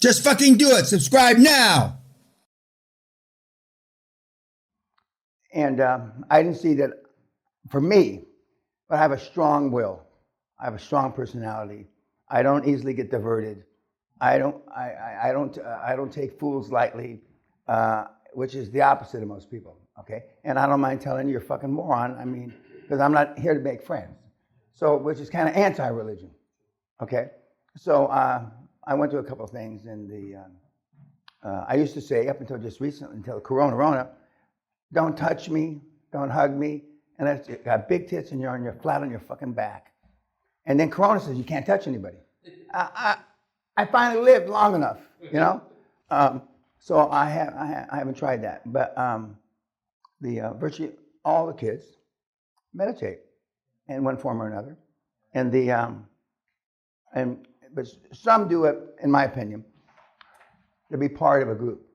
Just fucking do it. Subscribe now. And I didn't see that for me, but I have a strong will. I have a strong personality. I don't easily get diverted. I don't take fools lightly, which is the opposite of most people. Okay, and I don't mind telling you you're a fucking moron. I mean, because I'm not here to make friends. So, which is kind of anti-religion. Okay, so I went to a couple of things, and I used to say up until just recently, until Corona, don't touch me, don't hug me, and that's you got big tits and you're flat on your fucking back. And then Corona says you can't touch anybody. I finally lived long enough, you know. So I haven't tried that, but virtually all the kids meditate in one form or another, but some do it, in my opinion, to be part of a group.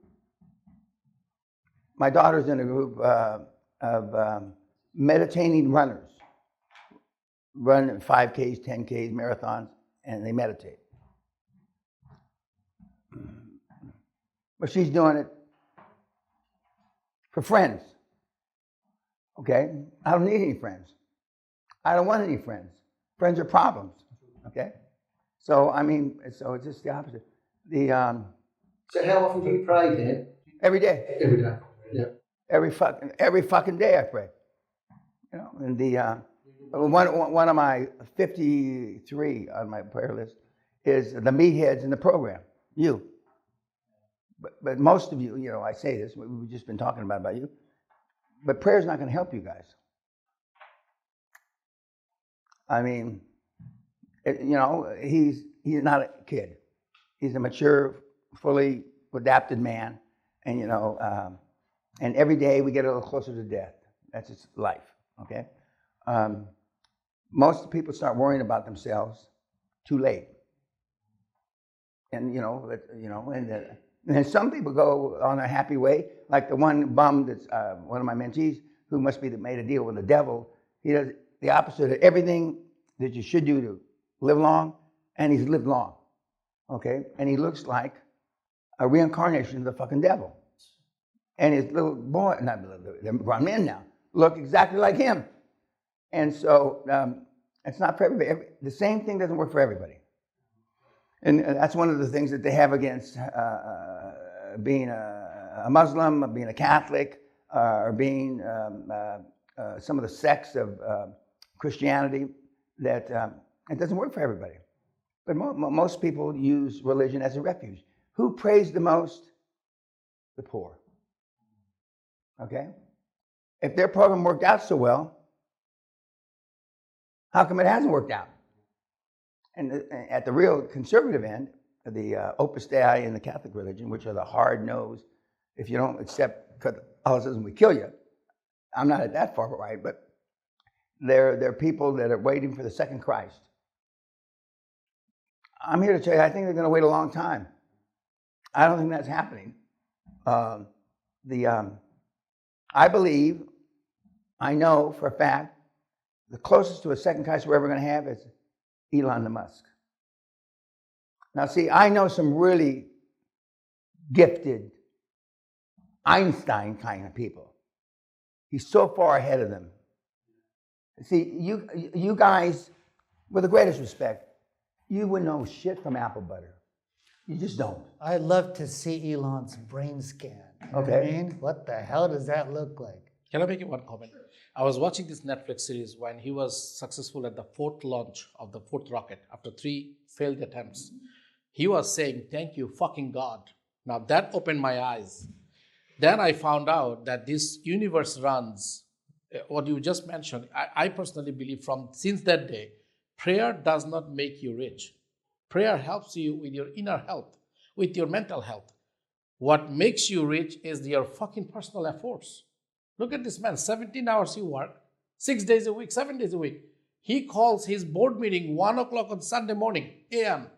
My daughter's in a group of meditating runners, run 5Ks, 10Ks, marathons, and they meditate. But she's doing it for friends. Okay? I don't need any friends. I don't want any friends. Friends are problems. Okay? So, I mean, so it's just the opposite. So how often do you pray, Dan? Every day. Every day. Yeah. Every fucking day I pray. You know, and one of my 53 on my prayer list is the meatheads in the program. You. But most of you, you know, I say this, we've just been talking about you, but prayer's not going to help you guys. I mean, you know, he's not a kid. He's a mature, fully adapted man, and you know, and every day we get a little closer to death. That's just life, okay? Most people start worrying about themselves too late, and and some people go on a happy way, like the one bum that's one of my mentees who must be made a deal with the devil. He does the opposite of everything that you should do to live long, and he's lived long, okay? And he looks like a reincarnation of the fucking devil. And his little boy, not little, they're grown men now, look exactly like him. And so it's not for everybody. The same thing doesn't work for everybody. And that's one of the things that they have against being a Muslim, being a Catholic, or being some of the sects of Christianity, that it doesn't work for everybody. But most people use religion as a refuge. Who prays the most? The poor. Okay? If their program worked out so well, how come it hasn't worked out? And at the real conservative end, the Opus Dei in the Catholic religion, which are the hard-nosed, if you don't accept Catholicism, we kill you. I'm not at that far right, but they're people that are waiting for the second Christ. I'm here to tell you, I think they're going to wait a long time. I don't think that's happening. I know for a fact, the closest to a second Christ we're ever going to have is Elon Musk. Now, see, I know some really gifted Einstein kind of people. He's so far ahead of them. See, you guys, with the greatest respect, you would know shit from apple butter. You just don't. I'd love to see Elon's brain scan. Okay. I mean, what the hell does that look like? Can I make one comment? I was watching this Netflix series when he was successful at the fourth launch of the fourth rocket after 3 failed attempts. He was saying, "Thank you, fucking God." Now that opened my eyes. Then I found out that this universe runs, what you just mentioned, I personally believe since that day, prayer does not make you rich. Prayer helps you with your inner health, with your mental health. What makes you rich is your fucking personal efforts. Look at this man, 17 hours he works, 6 days a week, 7 days a week. He calls his board meeting 1 o'clock on Sunday morning, a.m.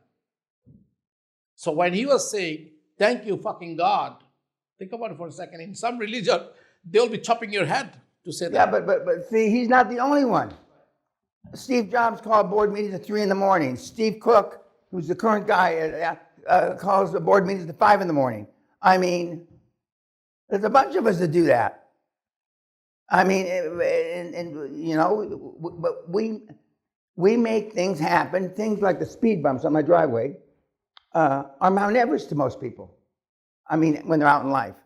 So when he was saying, "Thank you, fucking God," think about it for a second. In some religion, they'll be chopping your head to say that. Yeah, but see, he's not the only one. Steve Jobs called board meetings at 3 in the morning. Steve Cook, who's the current guy, calls the board meetings at 5 in the morning. I mean, there's a bunch of us that do that. I mean, and you know, but we make things happen. Things like the speed bumps on my driveway are Mount Everest to most people. I mean, when they're out in life.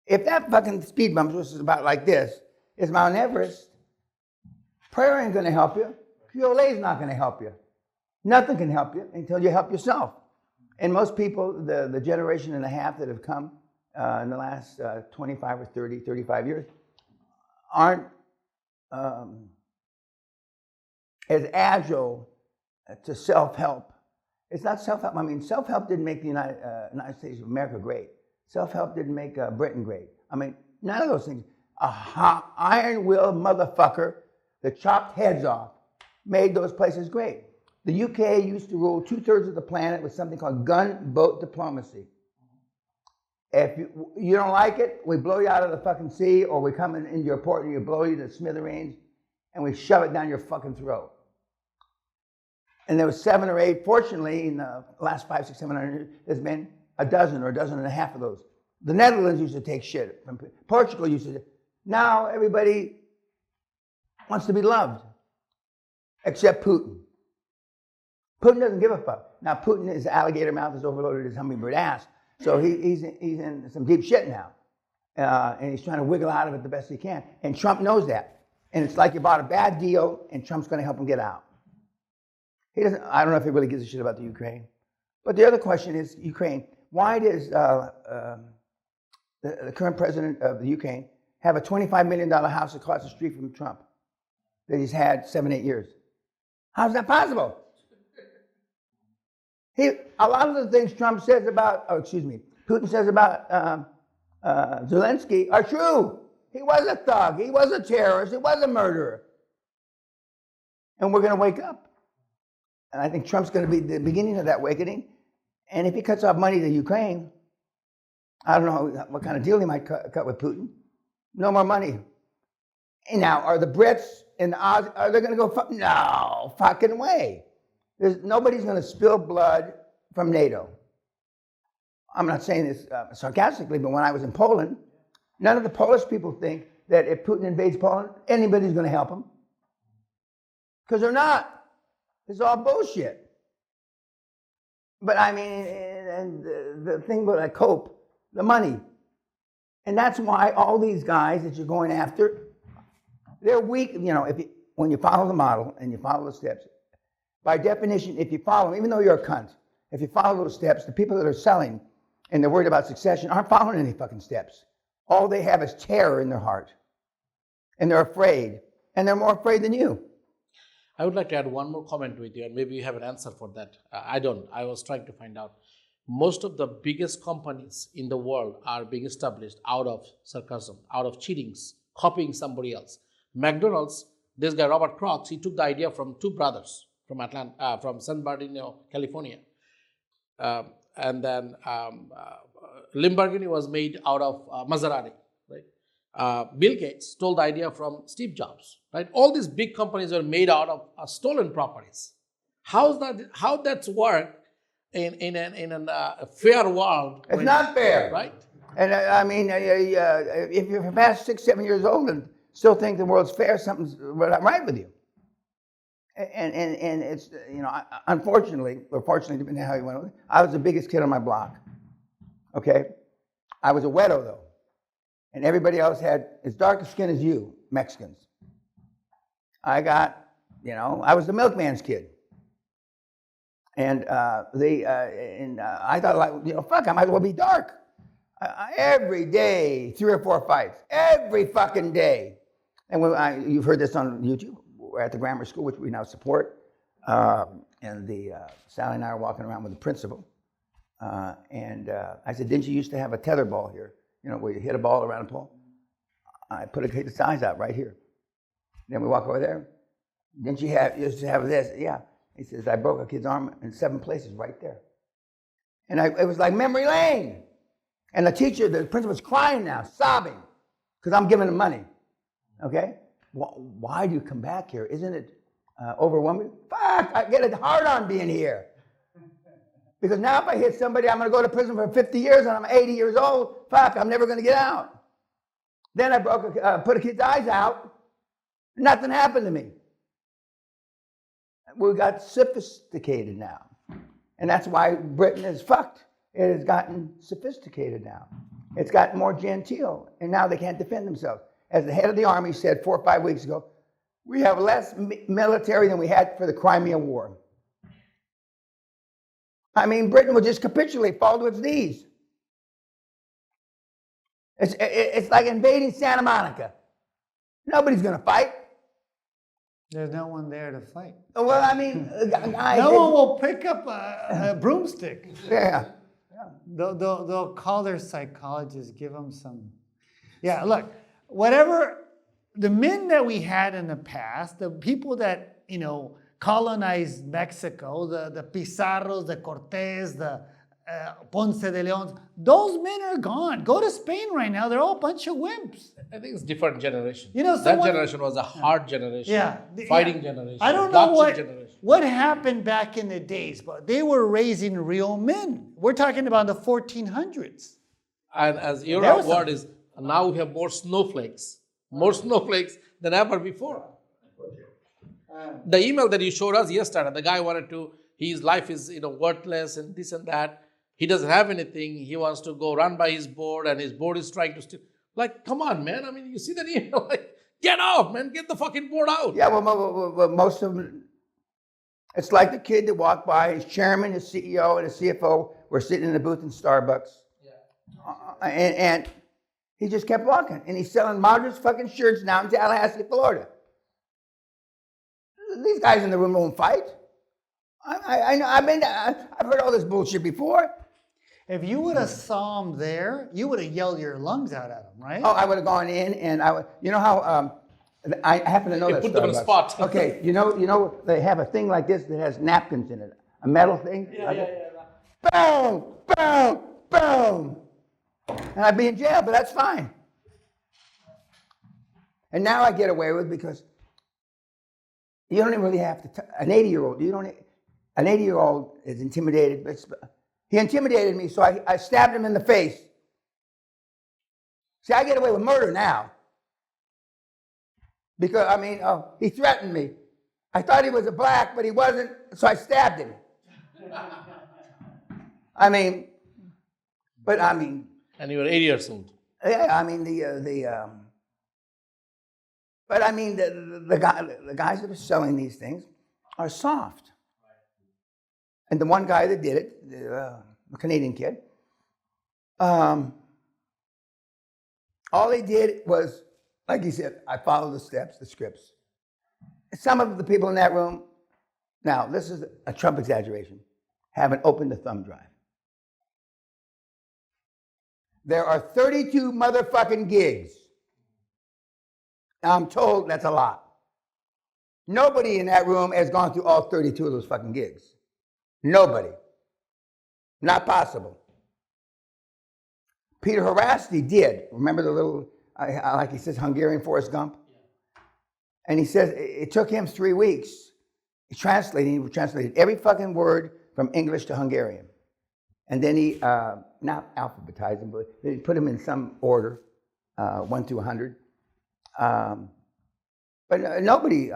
If that fucking speed bump was about like this, is Mount Everest, prayer ain't going to help you. QLA is not going to help you. Nothing can help you until you help yourself. And most people, the generation and a half that have come in the last 25 or 30, 35 years, aren't as agile to self-help. It's not self-help. I mean, self-help didn't make the United States of America great. Self-help didn't make Britain great. I mean, none of those things. Iron-willed motherfucker that chopped heads off made those places great. The UK used to rule 2/3 of the planet with something called gunboat diplomacy. If you don't like it, we blow you out of the fucking sea, or we come into your port and you blow you to smithereens, and we shove it down your fucking throat. And there was 7 or 8. Fortunately, in the last 5, 6, 700 years, there's been a dozen or a dozen and a half of those. The Netherlands used to take shit from Portugal. Used to. Now everybody wants to be loved, except Putin. Putin doesn't give a fuck. Now Putin, his alligator mouth is overloaded his hummingbird ass, so he's in some deep shit now, and he's trying to wiggle out of it the best he can. And Trump knows that. And it's like you bought a bad deal, and Trump's going to help him get out. He doesn't. I don't know if he really gives a shit about the Ukraine. But the other question is Ukraine. Why does the current president of the Ukraine have a $25 million house across the street from Trump that he's had 7, 8 years? How's that possible? A lot of the things Trump says about, Putin says about Zelensky are true. He was a thug. He was a terrorist. He was a murderer. And we're going to wake up. And I think Trump's going to be the beginning of that awakening. And if he cuts off money to Ukraine, I don't know what kind of deal he might cut with Putin. No more money. And now, are the Brits and the Oz, are they going to go? No fucking way. Nobody's going to spill blood from NATO. I'm not saying this sarcastically, but when I was in Poland, none of the Polish people think that if Putin invades Poland, anybody's going to help him. Because they're not. It's all bullshit. But I mean, and the thing about I cope, the money. And that's why all these guys that you're going after, they're weak. You know, when you follow the model and you follow the steps, by definition, if you follow, even though you're a cunt, if you follow those steps, the people that are selling and they're worried about succession aren't following any fucking steps. All they have is terror in their heart. And they're afraid. And they're more afraid than you. I would like to add one more comment with you, and maybe you have an answer for that. I don't. I was trying to find out. Most of the biggest companies in the world are being established out of sarcasm, out of cheatings, copying somebody else. McDonald's, this guy Robert Crocs, he took the idea from 2 brothers from from San Bernardino, California. And then Lamborghini was made out of Maserati, right? Bill Gates stole the idea from Steve Jobs, right? All these big companies are made out of stolen properties. How that's work in a fair world? It's not fair, right? And I mean, if you're past 6, 7 years old and still think the world's fair, something's not right with you. And it's, you know, unfortunately, or fortunately, depending on how you want to, I was the biggest kid on my block. Okay, I was a wedo though. And everybody else had as dark a skin as you, Mexicans. I got, you know, I was the milkman's kid. And I thought, like, you know, fuck, I might as well be dark. Every day, 3 or 4 fights. Every fucking day. And you've heard this on YouTube. We're at the grammar school, which we now support. And Sally and I are walking around with the principal. And I said, didn't you used to have a tether ball here? You know, where you hit a ball around a pole? I put a kid's size out right here. Then we walk over there. Didn't you used to have this? Yeah. He says, I broke a kid's arm in 7 places right there. And it was like memory lane. And the principal's crying now, sobbing, because I'm giving him money. Okay? Why do you come back here? Isn't it overwhelming? Fuck, I get it hard on being here. Because now if I hit somebody, I'm going to go to prison for 50 years and I'm 80 years old. Fuck, I'm never going to get out. Then I put a kid's eyes out. Nothing happened to me. We got sophisticated now. And that's why Britain is fucked. It has gotten sophisticated now. It's gotten more genteel. And now they can't defend themselves. As the head of the army said 4 or 5 weeks ago, we have less military than we had for the Crimea War. I mean, Britain will just capitulate, fall to its knees. It's like invading Santa Monica. Nobody's going to fight. There's no one there to fight. Well, I mean, No one will pick up a broomstick. Yeah. They'll call their psychologist, give them some. Yeah, look, whatever the men that we had in the past, the people that, colonized Mexico, the Pizarros, the Cortés, the Ponce de Leon, those men are gone. Go to Spain right now, they're all a bunch of wimps. I think it's different generation. Someone, that generation was a hard generation. Yeah. Fighting generation. I don't know generation. what happened back in the days, but they were raising real men. We're talking about the 1400s. And as your word is, now we have more snowflakes than ever before. The email that you showed us yesterday, the guy his life is worthless and this and that. He doesn't have anything. He wants to go run by his board and his board is trying to steal. Like, come on, man. I mean, you see that email? Like, get off, man. Get the fucking board out. Yeah, well, most of them, it's like the kid that walked by, his chairman, his CEO, and his CFO were sitting in the booth in Starbucks. Yeah. And he just kept walking. And he's selling Margaret's fucking shirts now in Tallahassee, Florida. These guys in the room won't fight. I know. I've heard all this bullshit before. If you would have saw him there, you would have yelled your lungs out at him, right? Oh, I would have gone in and I would. You know how I happen to know that. Put them on the spot. Okay, you know they have a thing like this that has napkins in it, a metal thing. Yeah. Boom, boom, boom, and I'd be in jail, but that's fine. And now I get away with because you don't even really have to. An 80-year-old, an 80-year-old is intimidated. He intimidated me, so I stabbed him in the face. See, I get away with murder now. Because, he threatened me. I thought he was a black, but he wasn't, so I stabbed him. And you were 80 years old. Yeah, the guys that are selling these things are soft. And the one guy that did it, the Canadian kid, all he did was, like he said, I followed the steps, the scripts. Some of the people in that room, now this is a Trump exaggeration, haven't opened the thumb drive. There are 32 motherfucking gigs. Now I'm told that's a lot. Nobody in that room has gone through all 32 of those fucking gigs. Nobody. Not possible. Peter Harasti did. Remember the little, like he says, Hungarian Forrest Gump? And he says it took him 3 weeks. He translated every fucking word from English to Hungarian. And then he, not alphabetized them, but he put them in some order, 1 to 100. But nobody,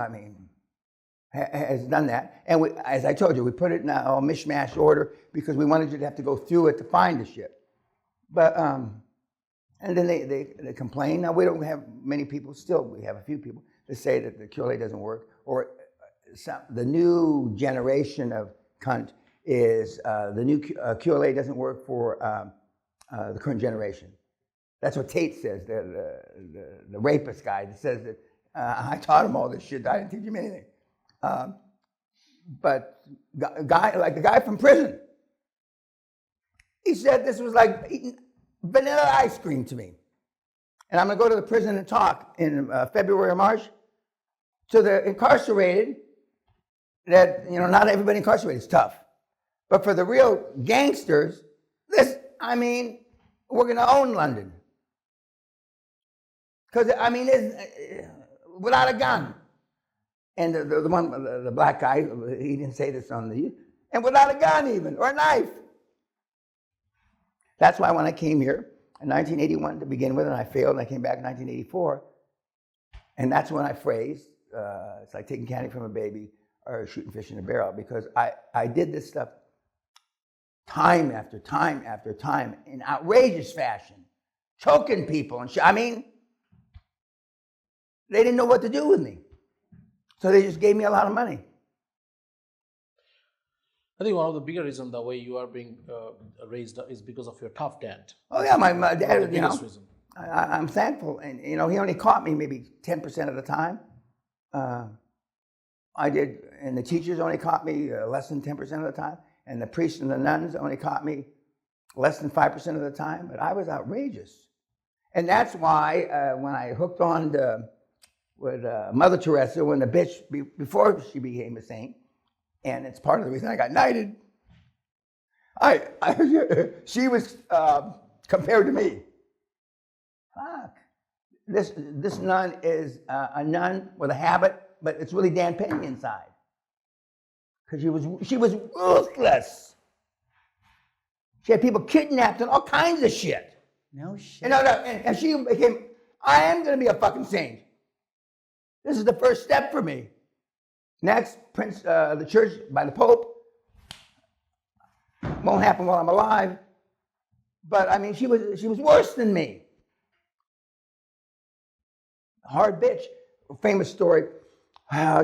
has done that. And as I told you, we put it in a mishmash order because we wanted you to have to go through it to find the shit. But, and then they complain. Now, we don't have many people, still we have a few people that say that the QLA doesn't work, or the new generation of cunt is the new QLA doesn't work for the current generation. That's what Tate says, the rapist guy that says that I taught him all this shit. I didn't teach him anything. But the guy from prison, he said this was like eating vanilla ice cream to me. And I'm going to go to the prison and talk in February or March to the incarcerated. That not everybody incarcerated is tough, but for the real gangsters, we're going to own London. Because without a gun. And the black guy, he didn't say this on the, and without a gun even, or a knife. That's why when I came here in 1981 to begin with, and I failed, and I came back in 1984, and that's when I phrased, it's like taking candy from a baby or shooting fish in a barrel, because I did this stuff time after time after time in outrageous fashion, choking people and shit. I mean, they didn't know what to do with me. So they just gave me a lot of money. I think one of the bigger reasons the way you are being raised is because of your tough dad. Oh yeah, my dad, The biggest reason. I'm thankful. And, he only caught me maybe 10% of the time. I did, and the teachers only caught me less than 10% of the time. And the priests and the nuns only caught me less than 5% of the time. But I was outrageous. And that's why when I hooked on with Mother Teresa, when the bitch, before she became a saint, and it's part of the reason I got knighted, she was compared to me. Fuck. This nun is a nun with a habit, but it's really Dan Peña inside. Because she was ruthless. She had people kidnapped and all kinds of shit. No shit. And she became, I am going to be a fucking saint. This is the first step for me. Next, the church by the Pope. Won't happen while I'm alive. But I mean, she was worse than me. Hard bitch. A famous story.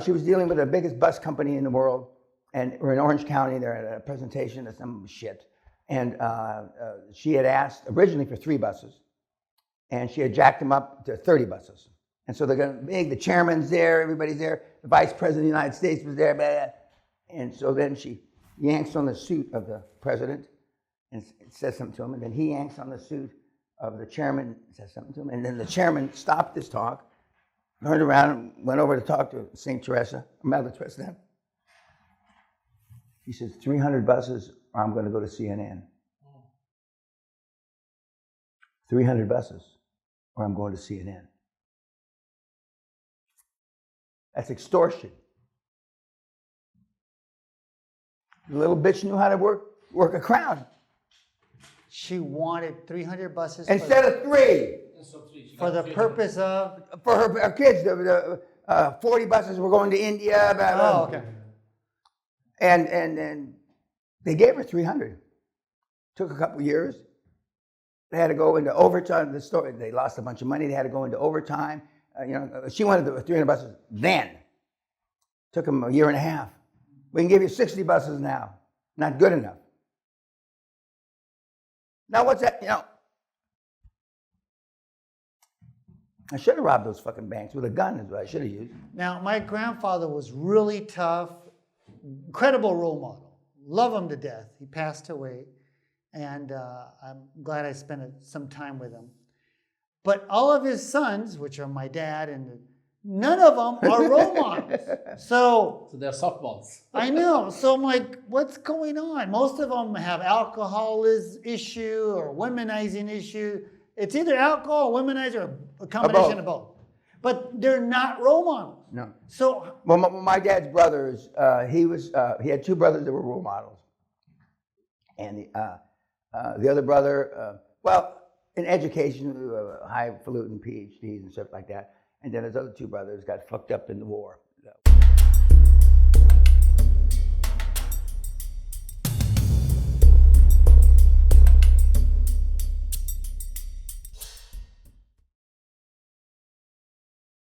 She was dealing with the biggest bus company in the world, and we're in Orange County. They're at a presentation of some shit, and she had asked originally for 3 buses, and she had jacked them up to 30 buses. And so they're going to make the chairman's there, everybody's there, the vice president of the United States was there, blah, blah. And so then she yanks on the suit of the president and says something to him, and then he yanks on the suit of the chairman and says something to him, and then the chairman stopped his talk, turned around and went over to talk to St. Teresa, Mother Teresa. He says, 300 buses or I'm going to go to CNN. 300 buses or I'm going to CNN. That's extortion. The little bitch knew how to work a crowd. She wanted 300 buses Instead of 3. for the purpose of. For her kids. 40 buses were going to India. Blah, blah. Oh, okay. And they gave her 300. Took a couple years. They had to go into overtime. The story, they lost a bunch of money. They had to go into overtime. She wanted the 300 buses then. Took them a year and a half. We can give you 60 buses now. Not good enough. Now what's that? I should have robbed those fucking banks with a gun is what I should have used. Now, my grandfather was really tough, incredible role model. Love him to death. He passed away, and I'm glad I spent some time with him. But all of his sons, which are my dad, and none of them are role models. So they're softballs. I know. So I'm like, what's going on? Most of them have alcoholism issue or womanizing issue. It's either alcohol, womanizer, or a combination of both. But they're not role models. No. So well, my dad's brothers, he had 2 brothers that were role models, and the other brother, in education, highfalutin PhDs and stuff like that. And then his other 2 brothers got fucked up in the war.